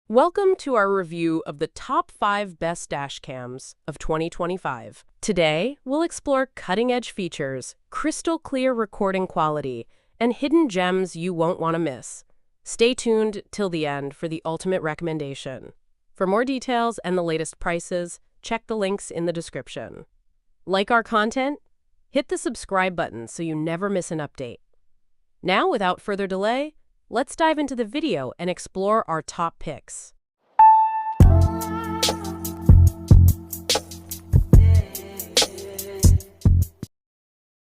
Welcome to our review of the top 5 best dash cams of 2025. Today, we'll explore cutting-edge features, crystal clear recording quality, and hidden gems you won't want to miss. Stay tuned till the end for the ultimate recommendation. For more details and the latest prices, check the links in the description. Like our content? Hit the subscribe button so you never miss an update. Now, without further delay, let's dive into the video and explore our top picks.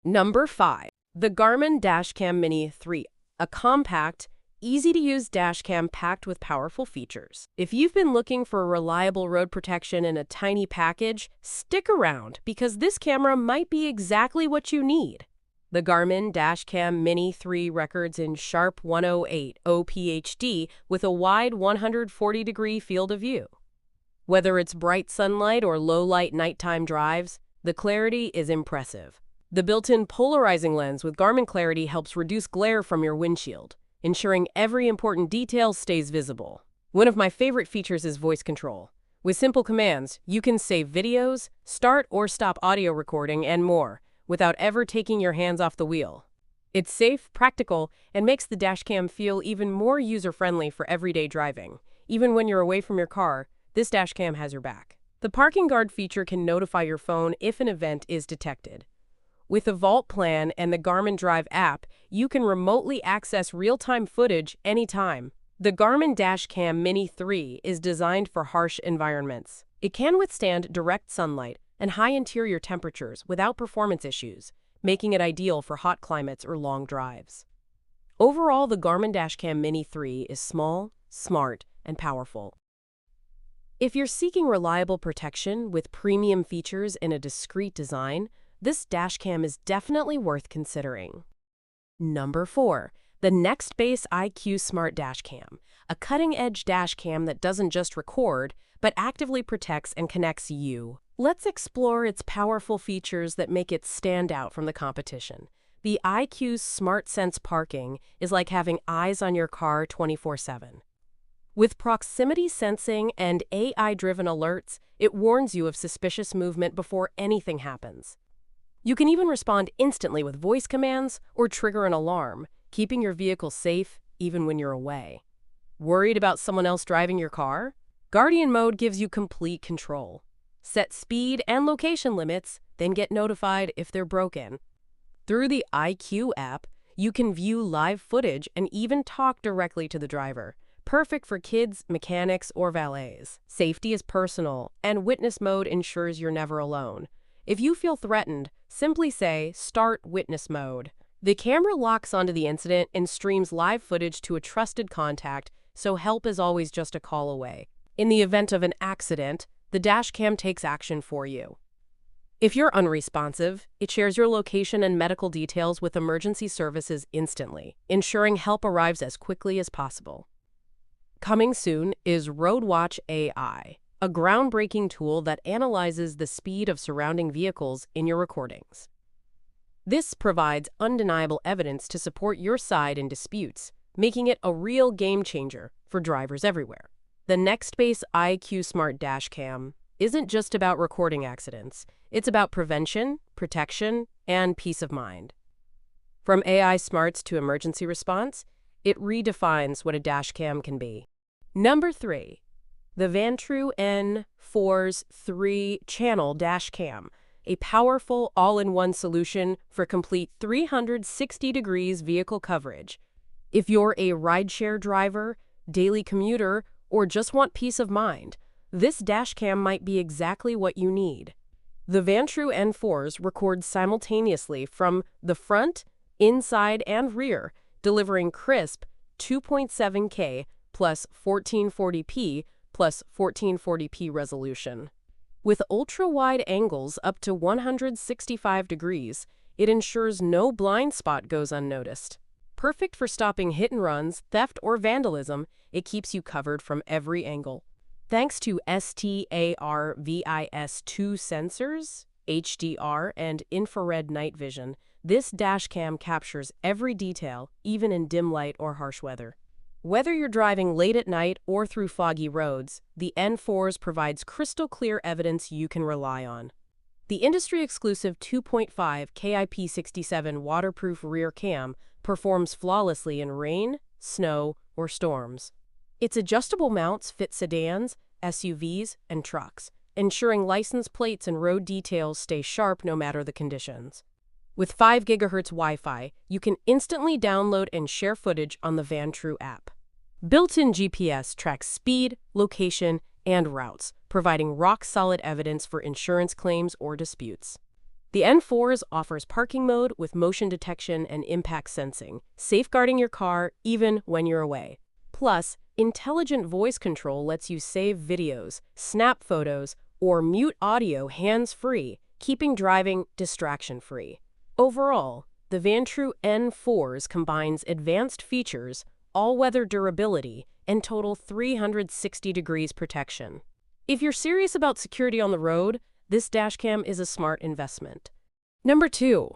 Number 5. The Garmin Dash Cam Mini 3, a compact, easy-to-use dash cam packed with powerful features. If you've been looking for reliable road protection in a tiny package, stick around because this camera might be exactly what you need. The Garmin Dash Cam Mini 3 records in sharp 108 OPHD with a wide 140-degree field of view. Whether it's bright sunlight or low-light nighttime drives, the clarity is impressive. The built-in polarizing lens with Garmin Clarity helps reduce glare from your windshield, ensuring every important detail stays visible. One of my favorite features is voice control. With simple commands, you can save videos, start or stop audio recording, and more, without ever taking your hands off the wheel. It's safe, practical, and makes the dashcam feel even more user-friendly for everyday driving. Even when you're away from your car, this dashcam has your back. The parking guard feature can notify your phone if an event is detected. With the Vault Plan and the Garmin Drive app, you can remotely access real-time footage anytime. The Garmin Dashcam Mini 3 is designed for harsh environments. It can withstand direct sunlight and high interior temperatures without performance issues, making it ideal for hot climates or long drives. Overall, the Garmin Dashcam Mini 3 is small, smart, and powerful. If you're seeking reliable protection with premium features in a discreet design, this dashcam is definitely worth considering. Number 4. The Nextbase IQ Smart Dashcam, a cutting-edge dashcam that doesn't just record, but actively protects and connects you. Let's explore its powerful features that make it stand out from the competition. The IQ's Smart Sense Parking is like having eyes on your car 24/7. With proximity sensing and AI-driven alerts, it warns you of suspicious movement before anything happens. You can even respond instantly with voice commands or trigger an alarm, keeping your vehicle safe even when you're away. Worried about someone else driving your car? Guardian Mode gives you complete control. Set speed and location limits, then get notified if they're broken. Through the IQ app, you can view live footage and even talk directly to the driver. Perfect for kids, mechanics, or valets. Safety is personal, and Witness Mode ensures you're never alone. If you feel threatened, simply say, "Start Witness Mode." The camera locks onto the incident and streams live footage to a trusted contact, so help is always just a call away. In the event of an accident, the dashcam takes action for you. If you're unresponsive, it shares your location and medical details with emergency services instantly, ensuring help arrives as quickly as possible. Coming soon is RoadWatch AI, a groundbreaking tool that analyzes the speed of surrounding vehicles in your recordings. This provides undeniable evidence to support your side in disputes, making it a real game changer for drivers everywhere. The Nextbase IQ Smart Dashcam isn't just about recording accidents. It's about prevention, protection, and peace of mind. From AI smarts to emergency response, it redefines what a dashcam can be. Number 3. The Vantrue N4s 3-channel Dash Cam, a powerful all-in-one solution for complete 360 degrees vehicle coverage. If you're a rideshare driver, daily commuter, or just want peace of mind, this dashcam might be exactly what you need. The Vantrue N4s record simultaneously from the front, inside, and rear, delivering crisp 2.7K plus 1440p plus 1440p resolution. With ultra-wide angles up to 165 degrees, it ensures no blind spot goes unnoticed. Perfect for stopping hit and runs, theft, or vandalism, it keeps you covered from every angle. Thanks to STARVIS2 sensors, HDR, and infrared night vision, this dashcam captures every detail, even in dim light or harsh weather. Whether you're driving late at night or through foggy roads, the N4s provides crystal-clear evidence you can rely on. The industry-exclusive 2.5 KIP67 waterproof rear cam performs flawlessly in rain, snow, or storms. Its adjustable mounts fit sedans, SUVs, and trucks, ensuring license plates and road details stay sharp no matter the conditions. With 5 GHz Wi-Fi, you can instantly download and share footage on the Vantrue app. Built-in GPS tracks speed, location, and routes, providing rock-solid evidence for insurance claims or disputes. The N4s offers parking mode with motion detection and impact sensing, safeguarding your car even when you're away. Plus, intelligent voice control lets you save videos, snap photos, or mute audio hands-free, keeping driving distraction-free. Overall, the Vantrue N4s combines advanced features, all-weather durability, and total 360 degrees protection. If you're serious about security on the road, this dashcam is a smart investment. Number 2.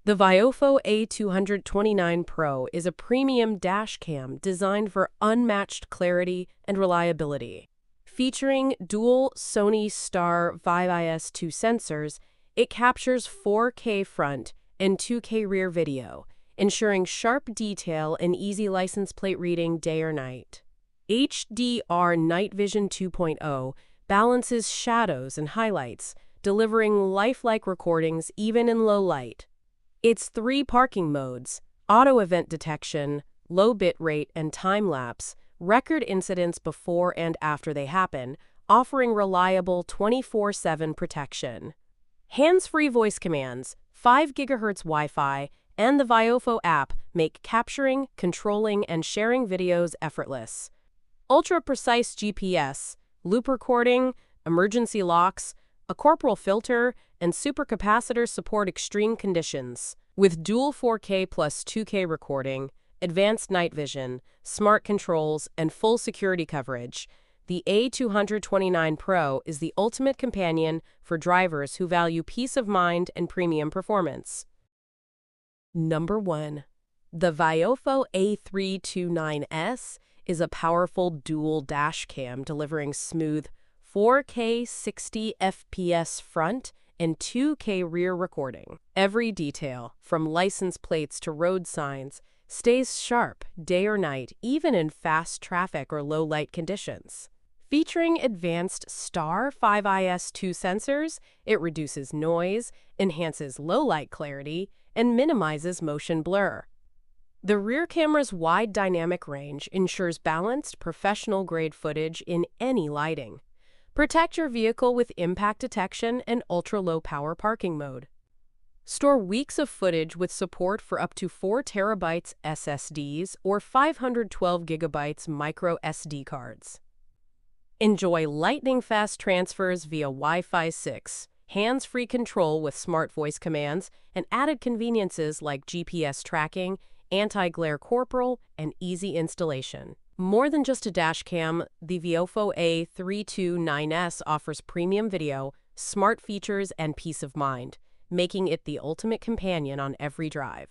The Viofo A229 Pro is a premium dashcam designed for unmatched clarity and reliability. Featuring dual Sony Star Vive-IS2 sensors, it captures 4K front and 2K rear video, ensuring sharp detail and easy license plate reading day or night. HDR Night Vision 2.0 balances shadows and highlights, delivering lifelike recordings even in low light. Its 3 parking modes, auto event detection, low bitrate, and time-lapse, record incidents before and after they happen, offering reliable 24/7 protection. Hands-free voice commands, 5 GHz Wi-Fi, and the Viofo app make capturing, controlling, and sharing videos effortless. Ultra-precise GPS, loop recording, emergency locks, a corporal filter, and supercapacitor support extreme conditions. With dual 4K plus 2K recording, advanced night vision, smart controls, and full security coverage, the A229 Pro is the ultimate companion for drivers who value peace of mind and premium performance. Number 1. The Viofo A329S is a powerful dual dash cam delivering smooth 4K 60 FPS front and 2K rear recording. Every detail, from license plates to road signs, stays sharp day or night, even in fast traffic or low light conditions. Featuring advanced Star Vive-IS2 sensors, it reduces noise, enhances low light clarity, and minimizes motion blur. The rear camera's wide dynamic range ensures balanced, professional-grade footage in any lighting. Protect your vehicle with impact detection and ultra-low power parking mode. Store weeks of footage with support for up to 4 TB SSDs or 512 GB micro SD cards. Enjoy lightning-fast transfers via Wi-Fi 6, hands-free control with smart voice commands, and added conveniences like GPS tracking, anti-glare corporal, and easy installation. More than just a dash cam, the Viofo A329S offers premium video, smart features, and peace of mind, making it the ultimate companion on every drive.